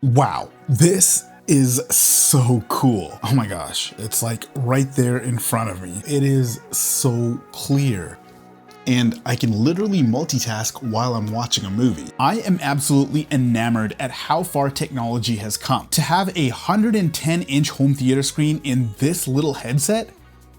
Wow, this is so cool. Oh my gosh, it's like right there in front of me. It is so clear. And I can literally multitask while I'm watching a movie. I am absolutely enamored at how far technology has come. To have a 110-inch home theater screen in this little headset,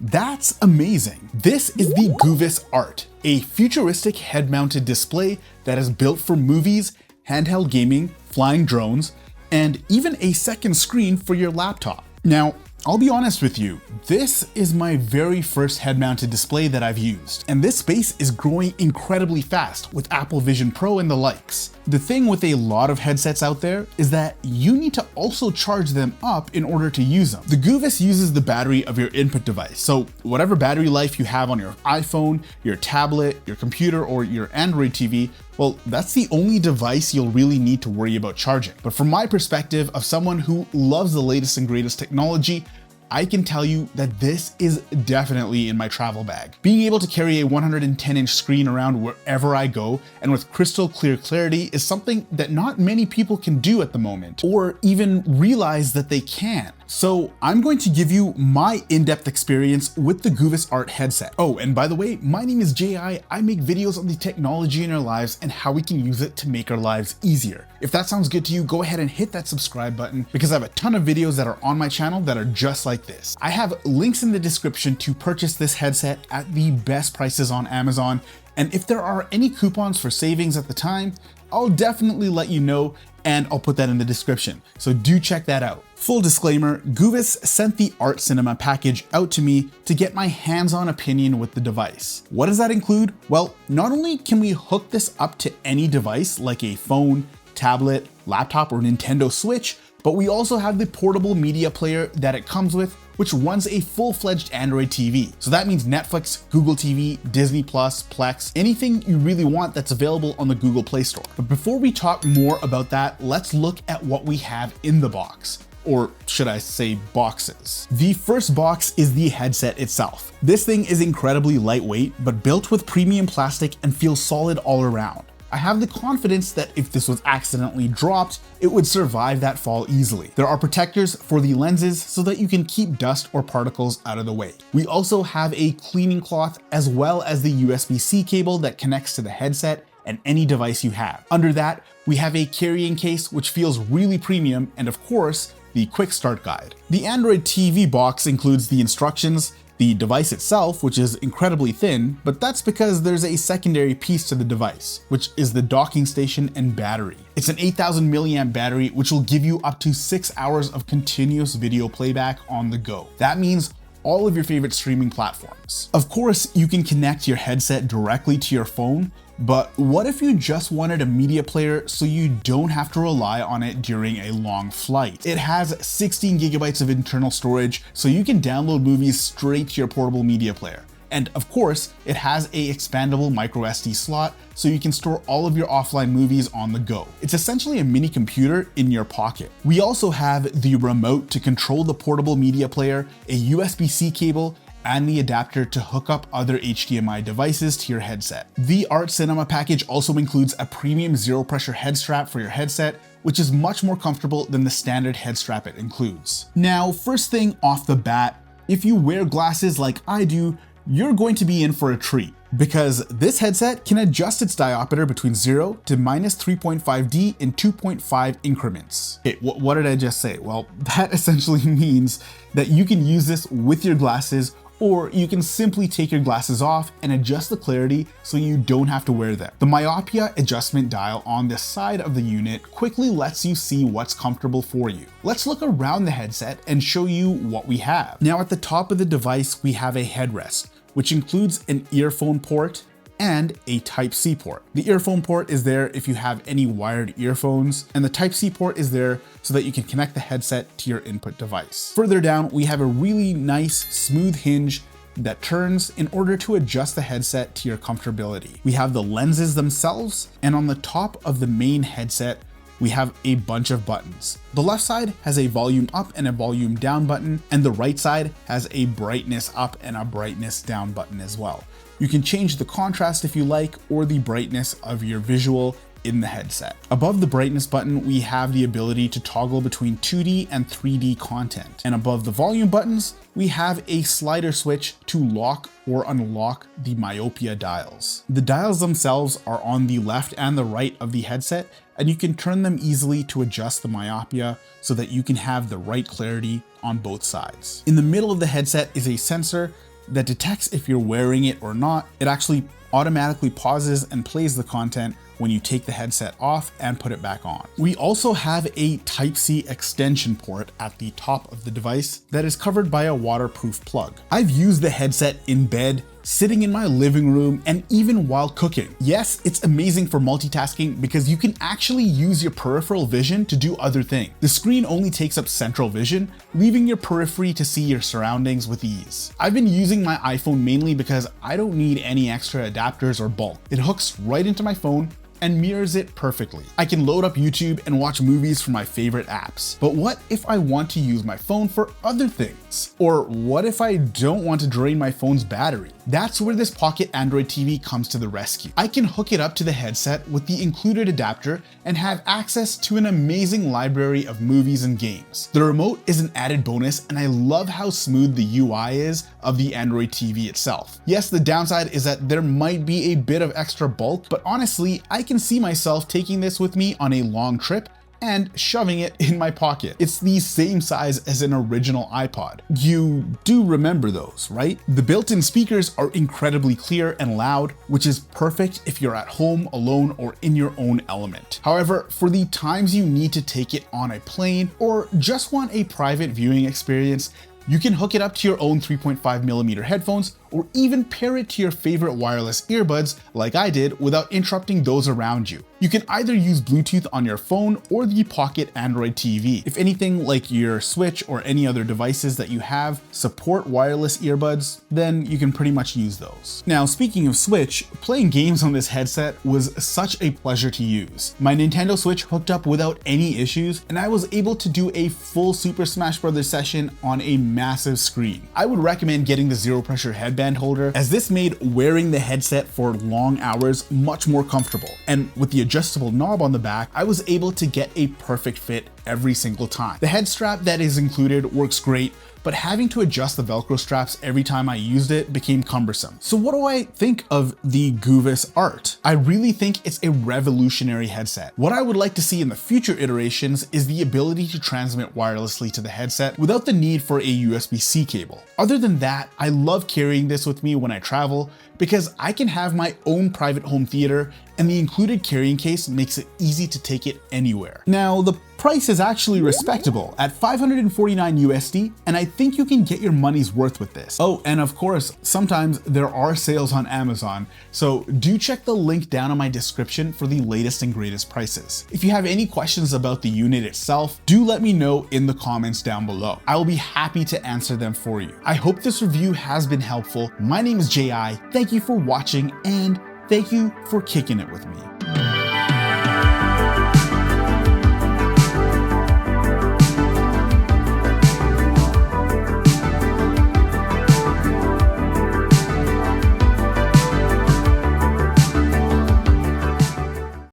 that's amazing. This is the GOOVIS Art, a futuristic head-mounted display that is built for movies, handheld gaming, flying drones, and even a second screen for your laptop. Now, I'll be honest with you, this is my very first head-mounted display that I've used, and this space is growing incredibly fast with Apple Vision Pro and the likes. The thing with a lot of headsets out there is that you need to also charge them up in order to use them. The GOOVIS uses the battery of your input device, so whatever battery life you have on your iPhone, your tablet, your computer, or your Android TV, well, that's the only device you'll really need to worry about charging. But from my perspective of someone who loves the latest and greatest technology, I can tell you that this is definitely in my travel bag. Being able to carry a 110-inch screen around wherever I go and with crystal clear clarity is something that not many people can do at the moment, or even realize that they can. So I'm going to give you my in-depth experience with the GOOVIS Art headset. Oh, and by the way, my name is J.I. I make videos on the technology in our lives and how we can use it to make our lives easier. If that sounds good to you, go ahead and hit that subscribe button because I have a ton of videos that are on my channel that are just like this. I have links in the description to purchase this headset at the best prices on Amazon. And if there are any coupons for savings at the time, I'll definitely let you know, and I'll put that in the description. So do check that out. Full disclaimer, GOOVIS sent the Art Cinema Package out to me to get my hands-on opinion with the device. What does that include? Well, not only can we hook this up to any device like a phone, tablet, laptop, or Nintendo Switch, but we also have the portable media player that it comes with, which runs a full-fledged Android TV. So that means Netflix, Google TV, Disney+, Plex, anything you really want that's available on the Google Play Store. But before we talk more about that, let's look at what we have in the box. Or should I say boxes. The first box is the headset itself. This thing is incredibly lightweight, but built with premium plastic and feels solid all around. I have the confidence that if this was accidentally dropped, it would survive that fall easily. There are protectors for the lenses so that you can keep dust or particles out of the way. We also have a cleaning cloth as well as the USB-C cable that connects to the headset and any device you have. Under that, we have a carrying case which feels really premium, and of course, the quick start guide. The Android TV box includes the instructions, the device itself, which is incredibly thin, but that's because there's a secondary piece to the device, which is the docking station and battery. It's an 8,000 milliamp battery, which will give you up to 6 hours of continuous video playback on the go. That means all of your favorite streaming platforms. Of course, you can connect your headset directly to your phone, but what if you just wanted a media player so you don't have to rely on it during a long flight? It has 16 gigabytes of internal storage, so you can download movies straight to your portable media player. And of course, it has a expandable micro SD slot, so you can store all of your offline movies on the go. It's essentially a mini computer in your pocket. We also have the remote to control the portable media player, a USB-C cable, and the adapter to hook up other HDMI devices to your headset. The Art Cinema Package also includes a premium zero pressure head strap for your headset, which is much more comfortable than the standard head strap it includes. Now, first thing off the bat, if you wear glasses like I do, you're going to be in for a treat, because this headset can adjust its diopter between 0 to -3.5D in 2.5 increments. Okay, what did I just say? Well, that essentially means that you can use this with your glasses, or you can simply take your glasses off and adjust the clarity so you don't have to wear them. The myopia adjustment dial on the side of the unit quickly lets you see what's comfortable for you. Let's look around the headset and show you what we have. Now at the top of the device, we have a headrest, which includes an earphone port and a Type-C port. The earphone port is there if you have any wired earphones, and the Type-C port is there so that you can connect the headset to your input device. Further down, we have a really nice smooth hinge that turns in order to adjust the headset to your comfortability. We have the lenses themselves, and on the top of the main headset, we have a bunch of buttons. The left side has a volume up and a volume down button, and the right side has a brightness up and a brightness down button as well. You can change the contrast if you like, or the brightness of your visual in the headset. Above the brightness button, we have the ability to toggle between 2D and 3D content. And above the volume buttons, we have a slider switch to lock or unlock the myopia dials. The dials themselves are on the left and the right of the headset, and you can turn them easily to adjust the myopia so that you can have the right clarity on both sides. In the middle of the headset is a sensor that detects if you're wearing it or not. It actually automatically pauses and plays the content when you take the headset off and put it back on. We also have a Type-C extension port at the top of the device that is covered by a waterproof plug. I've used the headset in bed, sitting in my living room, and even while cooking. Yes, it's amazing for multitasking because you can actually use your peripheral vision to do other things. The screen only takes up central vision, leaving your periphery to see your surroundings with ease. I've been using my iPhone mainly because I don't need any extra adapters or bulk. It hooks right into my phone and mirrors it perfectly. I can load up YouTube and watch movies from my favorite apps. But what if I want to use my phone for other things? Or what if I don't want to drain my phone's battery? That's where this Pocket Android TV comes to the rescue. I can hook it up to the headset with the included adapter and have access to an amazing library of movies and games. The remote is an added bonus, and I love how smooth the UI is of the Android TV itself. Yes, the downside is that there might be a bit of extra bulk, but honestly, I can see myself taking this with me on a long trip and shoving it in my pocket. It's the same size as an original iPod. You do remember those, right? The built-in speakers are incredibly clear and loud, which is perfect if you're at home, alone, or in your own element. However, for the times you need to take it on a plane or just want a private viewing experience, you can hook it up to your own 3.5mm headphones, or even pair it to your favorite wireless earbuds like I did without interrupting those around you. You can either use Bluetooth on your phone or the Pocket Android TV. If anything like your Switch or any other devices that you have support wireless earbuds, then you can pretty much use those. Now, speaking of Switch, playing games on this headset was such a pleasure to use. My Nintendo Switch hooked up without any issues, and I was able to do a full Super Smash Bros. Session on a massive screen. I would recommend getting the zero pressure headband holder, as this made wearing the headset for long hours much more comfortable. And with the adjustable knob on the back, I was able to get a perfect fit every single time. The head strap that is included works great, but having to adjust the Velcro straps every time I used it became cumbersome. So what do I think of the GOOVIS Art? I really think it's a revolutionary headset. What I would like to see in the future iterations is the ability to transmit wirelessly to the headset without the need for a USB-C cable. Other than that, I love carrying this with me when I travel because I can have my own private home theater, and the included carrying case makes it easy to take it anywhere. Now, the price is actually respectable at $549 USD, and I think you can get your money's worth with this. Oh, and of course, sometimes there are sales on Amazon, so do check the link down in my description for the latest and greatest prices. If you have any questions about the unit itself, do let me know in the comments down below. I will be happy to answer them for you. I hope this review has been helpful. My name is J.I. Thank you for watching, and thank you for kicking it with me.